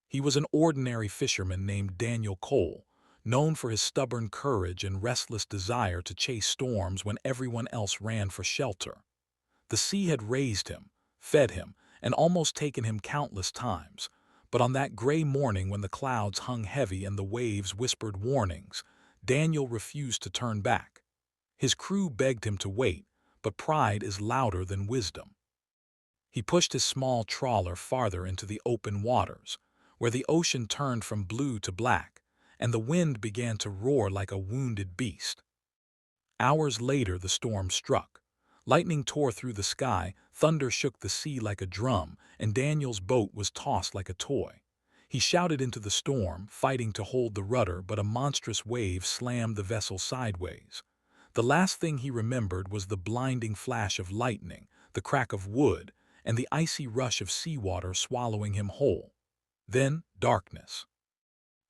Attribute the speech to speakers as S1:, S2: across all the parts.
S1: He was an ordinary fisherman named Daniel Cole, known for his stubborn courage and restless desire to chase storms when everyone else ran for shelter. The sea had raised him, fed him, and almost taken him countless times, but on that gray morning when the clouds hung heavy and the waves whispered warnings, Daniel refused to turn back. His crew begged him to wait, but pride is louder than wisdom. He pushed his small trawler farther into the open waters, where the ocean turned from blue to black, and the wind began to roar like a wounded beast. Hours later the storm struck. Lightning tore through the sky, thunder shook the sea like a drum, and Daniel's boat was tossed like a toy. He shouted into the storm, fighting to hold the rudder, but a monstrous wave slammed the vessel sideways. The last thing he remembered was the blinding flash of lightning, the crack of wood, and the icy rush of seawater swallowing him whole. Then darkness.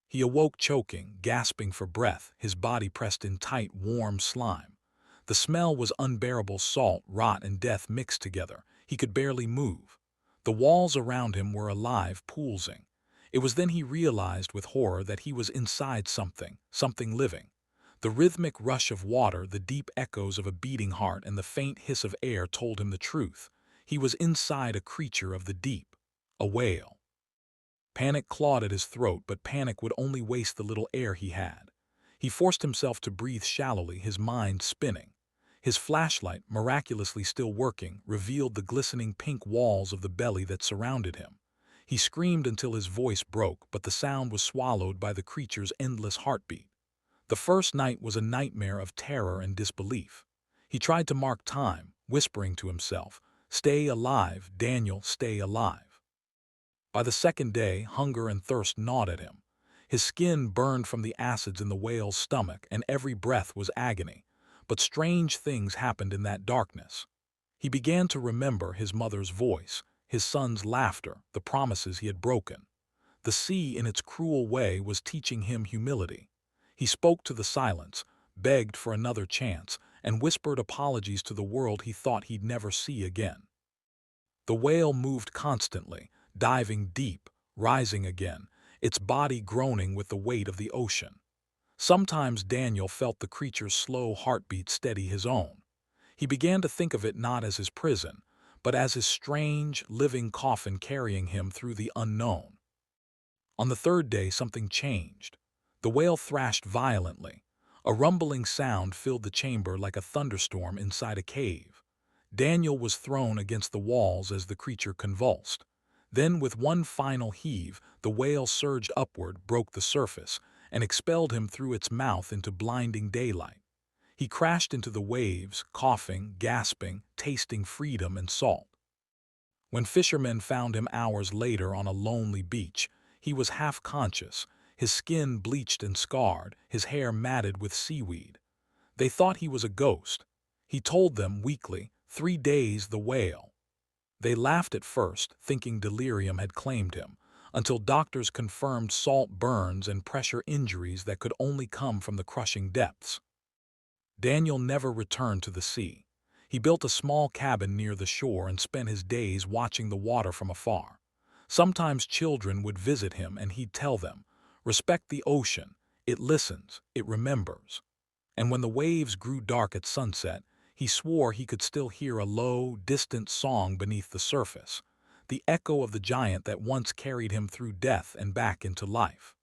S1: He awoke choking, gasping for breath, his body pressed in tight, warm slime. The smell was unbearable, salt, rot, and death mixed together. He could barely move. The walls around him were alive, pulsing. It was then he realized with horror that he was inside something living. The rhythmic rush of water, the deep echoes of a beating heart, and the faint hiss of air told him the truth. He was inside a creature of the deep, a whale. Panic clawed at his throat, but panic would only waste the little air he had. He forced himself to breathe shallowly, his mind spinning. His flashlight, miraculously still working, revealed the glistening pink walls of the belly that surrounded him. He screamed until his voice broke, but the sound was swallowed by the creature's endless heartbeat. The first night was a nightmare of terror and disbelief. He tried to mark time, whispering to himself, "Stay alive, Daniel, stay alive." By the second day, hunger and thirst gnawed at him. His skin burned from the acids in the whale's stomach, and every breath was agony. But strange things happened in that darkness. He began to remember his mother's voice, his son's laughter, the promises he had broken. The sea, in its cruel way, was teaching him humility. He spoke to the silence, begged for another chance, and whispered apologies to the world he thought he'd never see again. The whale moved constantly, diving deep, rising again, its body groaning with the weight of the ocean. Sometimes Daniel felt the creature's slow heartbeat steady his own. He began to think of it not as his prison, but as his strange, living coffin carrying him through the unknown. On the third day something changed. The whale thrashed violently. A rumbling sound filled the chamber like a thunderstorm inside a cave. Daniel was thrown against the walls as the creature convulsed. Then, with one final heave, the whale surged upward, broke the surface, and expelled him through its mouth into blinding daylight. He crashed into the waves, coughing, gasping, tasting freedom and salt. When fishermen found him hours later on a lonely beach, he was half-conscious, his skin bleached and scarred, his hair matted with seaweed. They thought he was a ghost. He told them weakly, 3 days the whale. They laughed at first, thinking delirium had claimed him, until doctors confirmed salt burns and pressure injuries that could only come from the crushing depths. Daniel never returned to the sea. He built a small cabin near the shore and spent his days watching the water from afar. Sometimes children would visit him and he'd tell them, "Respect the ocean, it listens, it remembers." And when the waves grew dark at sunset, he swore he could still hear a low, distant song beneath the surface, the echo of the giant that once carried him through death and back into life.